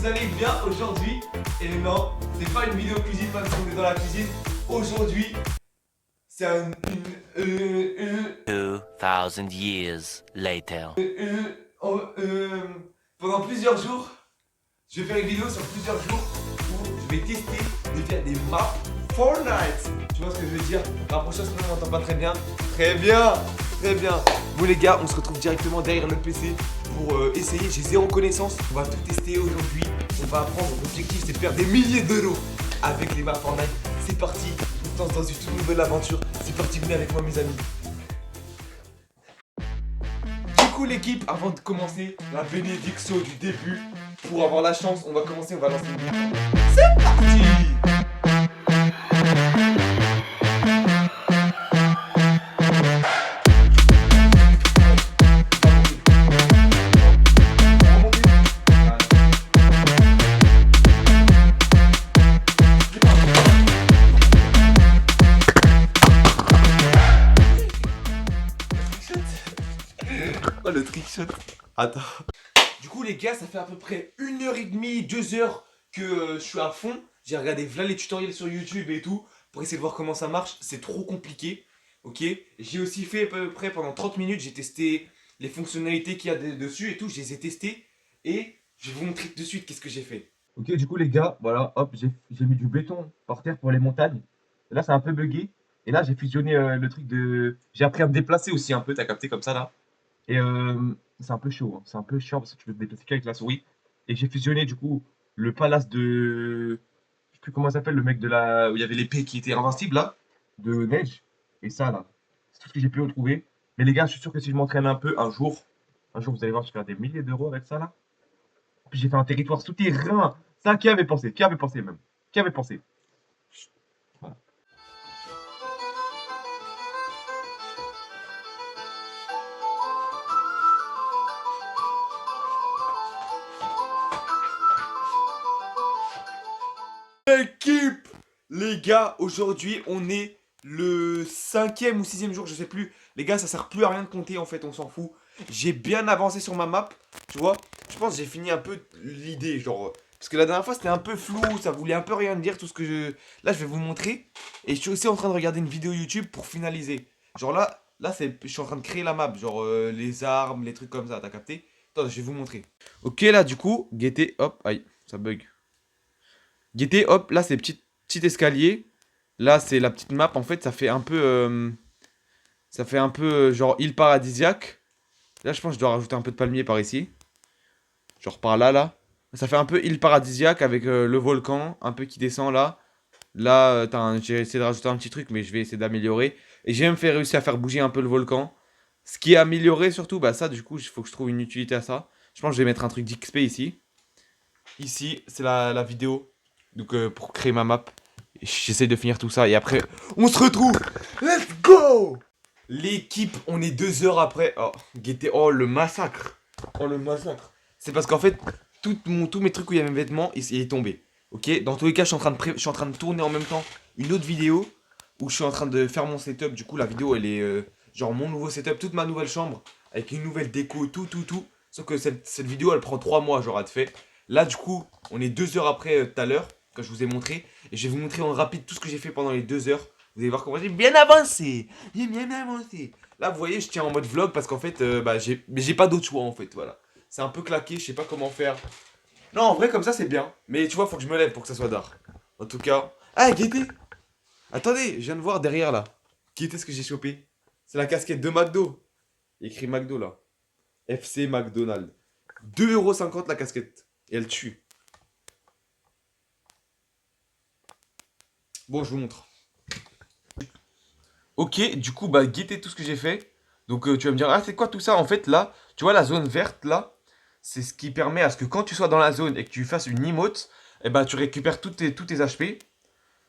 vous allez bien aujourd'hui. Et non, c'est pas une vidéo cuisine même si on est dans la cuisine. Aujourd'hui, c'est une 2000 years later. pendant plusieurs jours, je vais faire une vidéo sur plusieurs jours où je vais tester de faire des maps Fortnite. Tu vois ce que je veux dire? Rapproche-toi, sinon on m'entend pas très bien. Très bien, très bien. Bon les gars, on se retrouve directement derrière notre PC pour essayer. J'ai zéro connaissance. On va tout tester aujourd'hui. On va apprendre. L'objectif c'est de faire des milliers d'euros avec les maps Fortnite. C'est parti. On se lance dans une toute nouvelle aventure. C'est parti, venez avec moi mes amis. Du coup l'équipe, avant de commencer la bénédiction du début, pour avoir la chance, on va commencer, on va lancer une vidéo. C'est parti. Oh le trickshot. Attends. Du coup les gars, ça fait à peu près 1h30, 2h que je suis à fond. J'ai regardé voilà les tutoriels sur YouTube et tout pour essayer de voir comment ça marche. C'est trop compliqué. Ok. J'ai aussi fait à peu près pendant 30 minutes. J'ai testé les fonctionnalités qu'il y a dessus et tout. Je les ai testées. Et je vais vous montrer tout de suite qu'est-ce que j'ai fait. Ok, du coup les gars, voilà, hop, j'ai mis du béton par terre pour les montagnes. Là c'est un peu bugué. Et là j'ai fusionné le truc de... J'ai appris à me déplacer aussi un peu, t'as capté comme ça là. Et c'est un peu chaud, hein. C'est un peu chiant parce que tu peux te déplacer qu'avec la souris. Et j'ai fusionné du coup le palace de... Je sais plus comment ça s'appelle, le mec de la... où il y avait l'épée qui était invincible là, de neige. Et ça là, c'est tout ce que j'ai pu retrouver. Mais les gars, je suis sûr que si je m'entraîne un jour vous allez voir, je vais faire des milliers d'euros avec ça là. Puis j'ai fait un territoire souterrain. Ça, qui avait pensé? Qui avait pensé même? Qui avait pensé? Voilà. Équipe, les gars, aujourd'hui on est le 5e ou 6e jour, je sais plus. Les gars, ça sert plus à rien de compter en fait, on s'en fout. J'ai bien avancé sur ma map, tu vois. Je pense que j'ai fini un peu l'idée, genre. Parce que la dernière fois c'était un peu flou, ça voulait un peu rien dire, tout ce que je. Là, je vais vous montrer. Et je suis aussi en train de regarder une vidéo YouTube pour finaliser. Genre là je suis en train de créer la map, genre les armes, les trucs comme ça, t'as capté? Attends, je vais vous montrer. Ok, là du coup, guettez, hop, aïe, ça bug. Guettez, hop, là c'est petit escalier. Là c'est la petite map. En fait, ça fait un peu, genre île paradisiaque. Là, je pense que je dois rajouter un peu de palmier par ici. Genre par là, là. Ça fait un peu île paradisiaque avec le volcan, un peu qui descend là. Là, j'ai essayé de rajouter un petit truc, mais je vais essayer d'améliorer. Et j'ai même réussi à faire bouger un peu le volcan. Ce qui est amélioré surtout, bah ça, du coup, il faut que je trouve une utilité à ça. Je pense que je vais mettre un truc d'XP ici. Ici, c'est la vidéo. Donc, pour créer ma map. J'essaie de finir tout ça. Et après, on se retrouve. Let's go! L'équipe, on est 2 heures après. Oh, guettez. Oh, le massacre. Oh, le massacre. C'est parce qu'en fait, tous mes trucs où il y a mes vêtements, il est tombé. Ok? Dans tous les cas, je suis en train de tourner en même temps une autre vidéo où je suis en train de faire mon setup. Du coup, la vidéo, elle est genre mon nouveau setup, toute ma nouvelle chambre, avec une nouvelle déco, tout. Sauf que cette vidéo, elle prend 3 mois, genre, à te faire. Là, du coup, on est 2 heures après tout à l'heure, quand je vous ai montré. Et je vais vous montrer en rapide tout ce que j'ai fait pendant les 2 heures. Vous allez voir comment j'ai bien avancé. J'ai bien avancé. Là, vous voyez, je tiens en mode vlog parce qu'en fait, j'ai pas d'autre choix, en fait, voilà. C'est un peu claqué, je sais pas comment faire. Non, en vrai, comme ça, c'est bien. Mais tu vois, faut que je me lève pour que ça soit d'art. En tout cas... Ah, guettez! Attendez, je viens de voir derrière, là. Guettez ce que j'ai chopé. C'est la casquette de McDo. Il y a écrit McDo, là. FC McDonald's. 2,50€ la casquette. Et elle tue. Bon, je vous montre. Ok, du coup, bah, guettez tout ce que j'ai fait. Donc, tu vas me dire, ah, c'est quoi tout ça? En fait, là, tu vois la zone verte, là, c'est ce qui permet à ce que quand tu sois dans la zone et que tu fasses une emote, eh ben, tu récupères tous tes HP.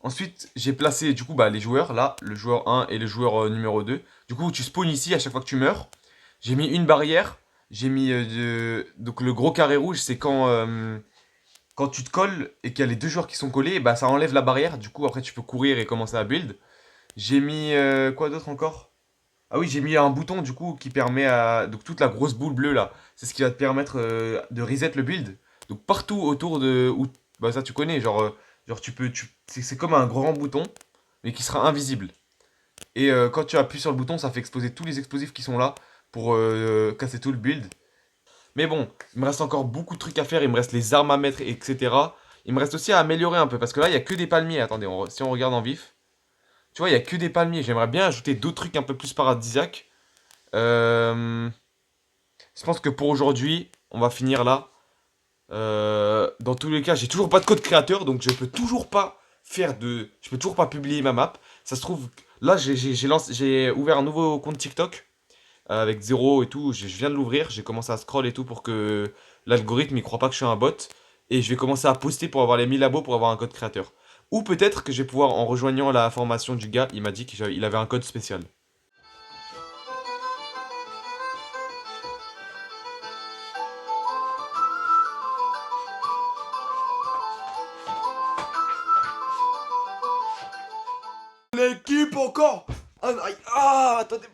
Ensuite, j'ai placé, du coup, bah, les joueurs, là, le joueur 1 et le joueur numéro 2. Du coup, tu spawns ici à chaque fois que tu meurs. J'ai mis une barrière. J'ai mis, donc, le gros carré rouge, c'est quand tu te colles et qu'il y a les deux joueurs qui sont collés, bah, ça enlève la barrière. Du coup, après, tu peux courir et commencer à build. J'ai mis quoi d'autre encore? Ah oui, j'ai mis un bouton du coup qui permet à... Donc toute la grosse boule bleue là, c'est ce qui va te permettre de reset le build. Donc partout autour de... Où, bah ça tu connais, genre tu peux... c'est comme un grand bouton, mais qui sera invisible. Et quand tu appuies sur le bouton, ça fait exploser tous les explosifs qui sont là pour casser tout le build. Mais bon, il me reste encore beaucoup de trucs à faire, il me reste les armes à mettre, etc. Il me reste aussi à améliorer un peu, parce que là, il n'y a que des palmiers. Attendez, si on regarde en vif, tu vois, il n'y a que des palmiers. J'aimerais bien ajouter d'autres trucs un peu plus paradisiaques. Euh, Je pense que pour aujourd'hui, on va finir là. Dans tous les cas, j'ai toujours pas de code créateur, donc je peux toujours pas je peux toujours pas publier ma map. Ça se trouve, là, j'ai ouvert un nouveau compte TikTok avec zéro et tout. Je viens de l'ouvrir, j'ai commencé à scroll et tout pour que l'algorithme il croit pas que je suis un bot. Et je vais commencer à poster pour avoir les 1000 abos pour avoir un code créateur. Ou peut-être que je vais pouvoir, en rejoignant la formation du gars, il m'a dit qu'il avait un code spécial. L'équipe encore. Attendez.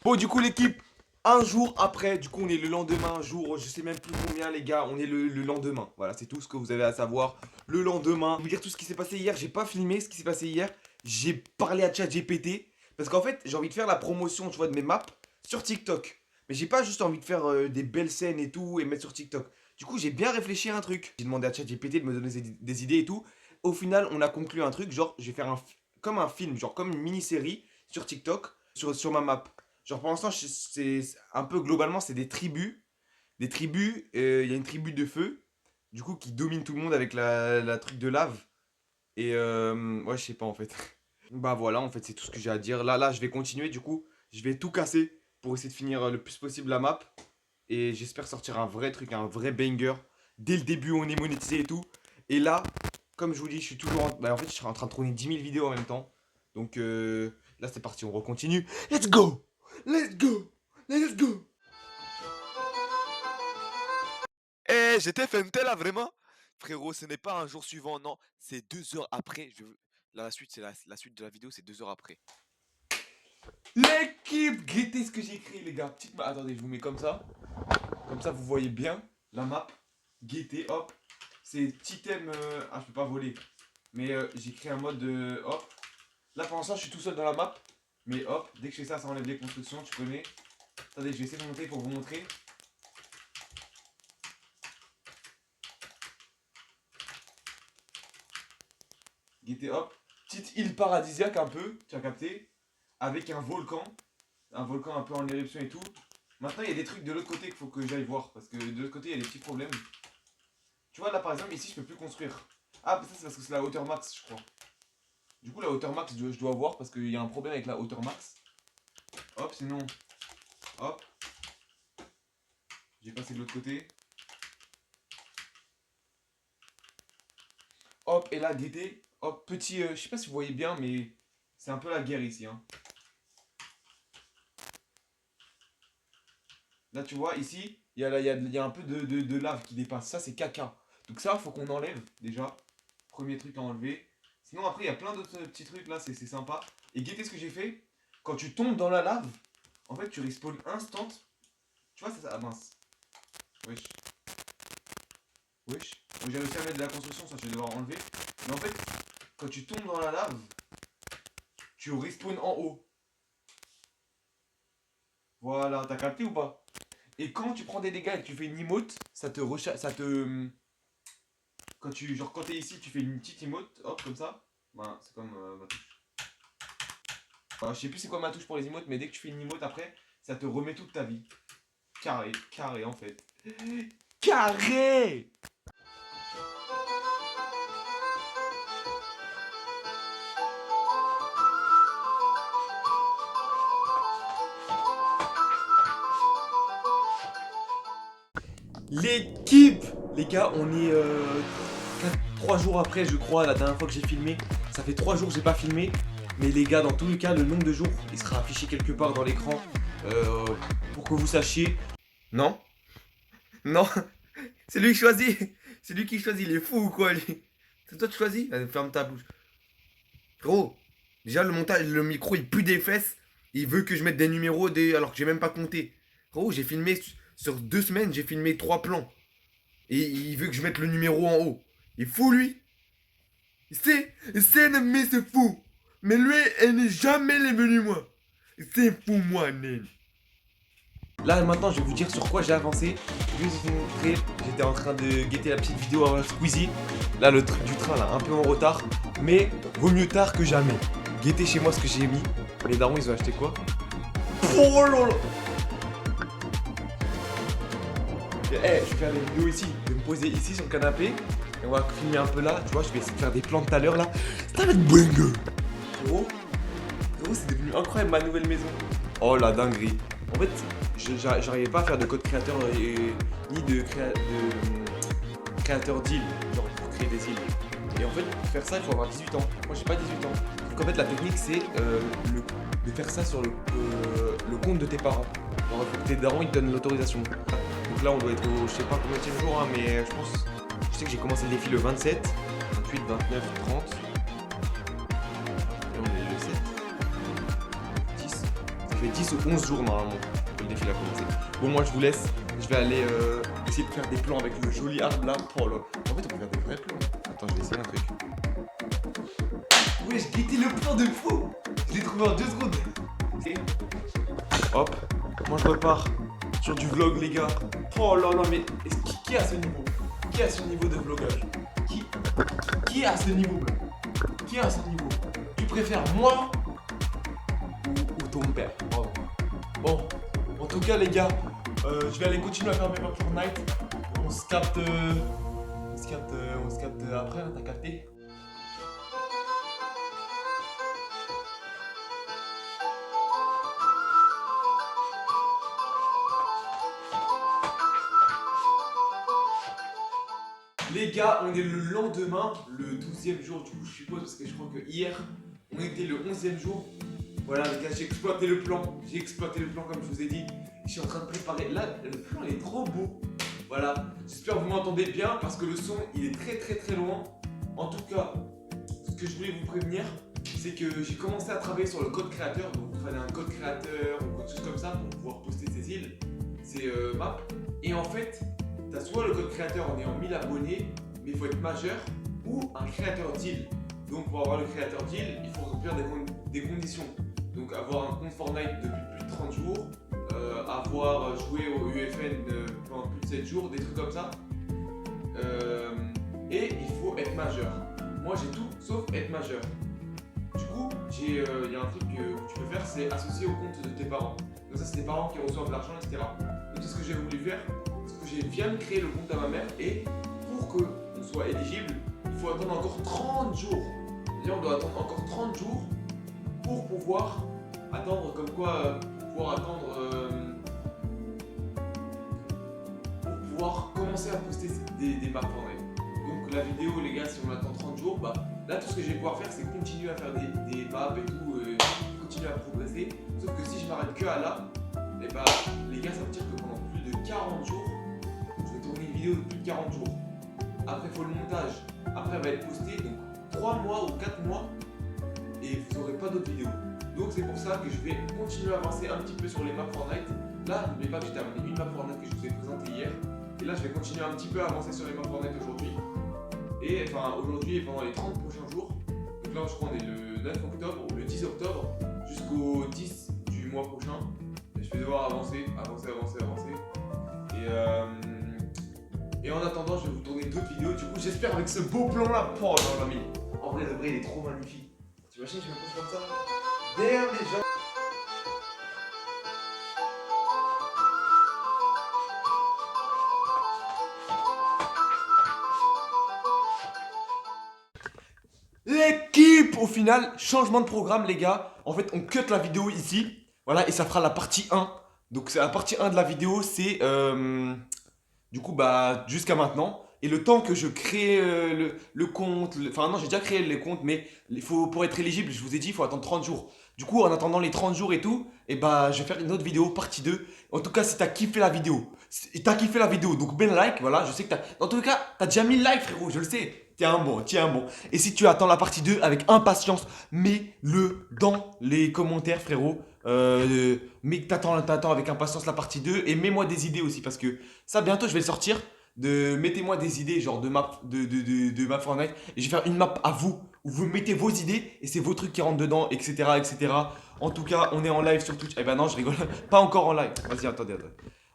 Bon, du coup, l'équipe, un jour après, du coup, on est le lendemain, jour, je sais même plus combien, les gars, on est le lendemain. Voilà, c'est tout ce que vous avez à savoir. Le lendemain, je vais vous dire tout ce qui s'est passé hier. J'ai pas filmé ce qui s'est passé hier. J'ai parlé à ChatGPT. Parce qu'en fait, j'ai envie de faire la promotion, tu vois, de mes maps sur TikTok. Mais j'ai pas juste envie de faire des belles scènes et tout et mettre sur TikTok. Du coup, j'ai bien réfléchi à un truc. J'ai demandé à ChatGPT de me donner des idées et tout. Au final, on a conclu un truc, genre, je vais faire comme un film, genre comme une mini-série sur TikTok, sur ma map. Genre pour l'instant, c'est un peu globalement, c'est des tribus. Des tribus, il y a une tribu de feu, du coup, qui domine tout le monde avec la truc de lave. Et ouais, je sais pas en fait. Bah voilà, en fait, c'est tout ce que j'ai à dire. Là, je vais continuer, du coup, je vais tout casser pour essayer de finir le plus possible la map. Et j'espère sortir un vrai truc, un vrai banger. Dès le début, on est monétisé et tout. Et là, comme je vous dis, je suis toujours bah, en fait, je suis en train de tourner 10 000 vidéos en même temps. Donc là, c'est parti, on recontinue. Let's go! Let's go! Let's go! Eh, j'étais fenté là, vraiment? Frérot, ce n'est pas un jour suivant, non, c'est 2 heures après. Là, la suite, c'est la suite de la vidéo, c'est 2 heures après. L'équipe! Guettez ce que j'ai écrit, les gars. Petite map. Attendez, je vous mets comme ça. Comme ça, vous voyez bien la map. Guettez, hop. C'est petit thème. Ah, je peux pas voler. Mais j'ai créé un mode hop. Là, pour l'instant, je suis tout seul dans la map. Mais hop, dès que je fais ça, ça enlève les constructions, tu connais. Attendez, je vais essayer de monter pour vous montrer. Guettez, hop. Petite île paradisiaque un peu, tu as capté. Avec un volcan. Un volcan un peu en éruption et tout. Maintenant, il y a des trucs de l'autre côté qu'il faut que j'aille voir. Parce que de l'autre côté, il y a des petits problèmes. Tu vois, là, par exemple, ici, je peux plus construire. Ah, ça, c'est parce que c'est la hauteur max, je crois. Du coup, la hauteur max, je dois voir parce qu'il y a un problème avec la hauteur max. Hop, sinon. Hop. J'ai passé de l'autre côté. Hop, et là, guettez. Hop, petit. Je sais pas si vous voyez bien, mais c'est un peu la guerre ici. Hein. Là, tu vois, ici, il y a un peu de lave qui dépasse. Ça, c'est caca. Donc, ça, faut qu'on enlève déjà. Premier truc à enlever. Sinon, après, il y a plein d'autres petits trucs là, c'est sympa. Et guettez ce que j'ai fait. Quand tu tombes dans la lave, en fait, tu respawn instant. Tu vois, ça. Ah mince. Wesh. Wesh. Donc, j'ai réussi à mettre de la construction, ça, je vais devoir enlever. Mais en fait, quand tu tombes dans la lave, tu respawn en haut. Voilà, t'as capté ou pas? Et quand tu prends des dégâts et que tu fais une emote, ça te. Quand t'es ici, tu fais une petite emote, hop, comme ça. Ben, c'est comme ma touche. Enfin, je sais plus c'est quoi ma touche pour les emotes, mais dès que tu fais une emote après, ça te remet toute ta vie. Carré, carré en fait. Carré! L'équipe! Les gars, on est 3 jours après, je crois, la dernière fois que j'ai filmé. Ça fait 3 jours que j'ai pas filmé. Mais les gars, dans tous les cas, le nombre de jours, il sera affiché quelque part dans l'écran. Pour que vous sachiez. Non? Non? C'est lui qui choisit! C'est lui qui choisit, il est fou ou quoi lui? C'est toi qui choisis? Allez, ferme ta bouche. Gros, déjà le montage, le micro il pue des fesses. Il veut que je mette des alors que j'ai même pas compté. Gros, j'ai filmé sur 2 semaines, j'ai filmé 3 plans. Et il veut que je mette le numéro en haut. Il est fou, lui. C'est un ami, c'est fou. Mais lui, elle n'est jamais les venu, moi. C'est fou, moi, Nen. Là, maintenant, je vais vous dire sur quoi j'ai avancé. Je vais vous montrer. J'étais en train de guetter la petite vidéo à Squeezie. Là, le truc du train, là, un peu en retard. Mais vaut mieux tard que jamais. Guettez chez moi ce que j'ai mis. Les darons, ils ont acheté quoi? Oh là là. Je vais faire des vidéos ici. Je vais me poser ici sur le canapé. Et on va filmer un peu là. Tu vois, je vais essayer de faire des plans tout à l'heure là. Ça va être banger. Frérot, c'est devenu incroyable ma nouvelle maison. Oh la dinguerie. En fait, j'arrivais pas à faire de code créateur ni de créateur d'îles, genre pour créer des îles. Et en fait, pour faire ça, il faut avoir 18 ans. Moi, j'ai pas 18 ans. Donc en fait, la technique, c'est de faire ça sur le compte de tes parents. Genre, il faut que tes darons ils te donnent l'autorisation. Donc là, on doit être au, je sais pas combien de jour, hein, mais je sais que j'ai commencé le défi le 27, 28, 29, 30. Et on est le 7. 10. Ça fait 10 ou 11 jours normalement que le défi a commencé. Bon, moi, je vous laisse. Je vais aller essayer de faire des plans avec le joli arbre là. Oh là. En fait, on peut faire des vrais plans. Attends, je vais essayer un truc. Ouais, j'ai guetté le plan de fou. Je l'ai trouvé en 2 secondes. Okay. Hop, moi je repars sur du vlog, les gars. Oh là là, mais qui a ce niveau? Qui a ce niveau de vlogage? Qui a ce niveau? Qui a ce niveau? Tu préfères moi ou ton père? Pardon. Bon, en tout cas, les gars, je vais aller continuer à faire mes maps Fortnite. On se capte après, hein, t'as capté? Les gars, on est le lendemain, le 12e jour du coup, je suppose, parce que je crois que hier, on était le 11e jour. Voilà les gars, j'ai exploité le plan comme je vous ai dit. Je suis en train de préparer, là, le plan il est trop beau. Voilà, j'espère que vous m'entendez bien, parce que le son, il est très loin. En tout cas, ce que je voulais vous prévenir, c'est que j'ai commencé à travailler sur le code créateur. Donc il fallait un code créateur ou quelque chose comme ça pour pouvoir poster ces îles, ces maps. Et en fait, t'as soit le code créateur en ayant 1000 abonnés, mais il faut être majeur, ou un créateur d'île. Donc pour avoir le créateur d'île, il faut remplir des conditions. Donc avoir un compte Fortnite depuis plus de 30 jours, avoir joué au UFN pendant plus de 7 jours, des trucs comme ça. Et il faut être majeur. Moi j'ai tout sauf être majeur. Du coup, il y a un truc que tu peux faire, c'est associer au compte de tes parents. Donc ça c'est tes parents qui reçoivent de l'argent, etc. Donc c'est ce que j'ai voulu faire. Parce que j'ai bien créé le compte à ma mère et pour qu'on soit éligible, il faut attendre encore 30 jours. C'est-à-dire on doit attendre encore 30 jours pour pouvoir attendre comme quoi pour pouvoir commencer à poster des maps Fortnite. Donc la vidéo les gars, si on attend 30 jours, bah là tout ce que je vais pouvoir faire c'est continuer à faire des maps et tout, continuer à progresser. Sauf que si je m'arrête que à là, et bah les gars ça veut dire que pendant plus de 40 jours, je vais tourner une vidéo de plus de 40 jours. Après il faut le montage, après elle va être postée, donc 3 mois ou 4 mois et vous n'aurez pas d'autres vidéos. Donc c'est pour ça que je vais continuer à avancer un petit peu sur les maps Fortnite. Là, n'oubliez pas que j'ai terminé une map Fortnite que je vous ai présentée hier. Et là, je vais continuer un petit peu à avancer sur les maps Fortnite aujourd'hui. Et enfin, aujourd'hui et pendant les 30 prochains jours. Donc là, je crois qu'on est le 9 octobre ou le 10 octobre jusqu'au 10 du mois prochain. Et je vais devoir avancer. Et en attendant, je vais vous tourner d'autres vidéos. Du coup, j'espère avec ce beau plan là. Oh non, non, mais en vrai, il est trop magnifique. Tu imagines, je me pose comme ça. Derrière les gens. L'équipe, au final, changement de programme les gars. En fait on cut la vidéo ici. Voilà, et ça fera la partie 1. Donc c'est la partie 1 de la vidéo, c'est du coup bah jusqu'à maintenant. Et le temps que je crée le compte, enfin non j'ai déjà créé les comptes, mais pour être éligible, je vous ai dit, il faut attendre 30 jours. Du coup en attendant les 30 jours et tout, et bah je vais faire une autre vidéo, partie 2. En tout cas si t'as kiffé la vidéo, donc mets le like, voilà, je sais que t'as... En tout cas, t'as déjà mis le like frérot, je le sais. Tiens bon. Et si tu attends la partie 2 avec impatience, mets-le dans les commentaires frérot. Mais t'attends avec impatience la partie 2 et mets-moi des idées aussi parce que ça bientôt je vais le sortir. Mettez-moi des idées, genre de map, de map Fortnite. Et je vais faire une map à vous, où vous mettez vos idées, et c'est vos trucs qui rentrent dedans, etc., etc. En tout cas, on est en live sur Twitch. Eh ben non, je rigole. Pas encore en live. Vas-y, attendez.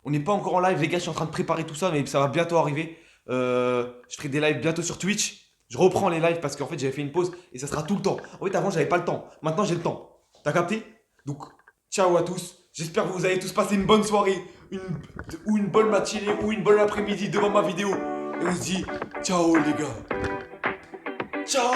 On n'est pas encore en live, les gars, je suis en train de préparer tout ça, mais ça va bientôt arriver. Je ferai des lives bientôt sur Twitch. Je reprends les lives parce qu'en fait, j'avais fait une pause, et ça sera tout le temps. En fait, avant, j'avais pas le temps. Maintenant, j'ai le temps. T'as capté? Donc, ciao à tous. J'espère que vous avez tous passé une bonne soirée, ou une bonne matinée, ou une bonne après-midi devant ma vidéo. Et on se dit, ciao les gars. Ciao!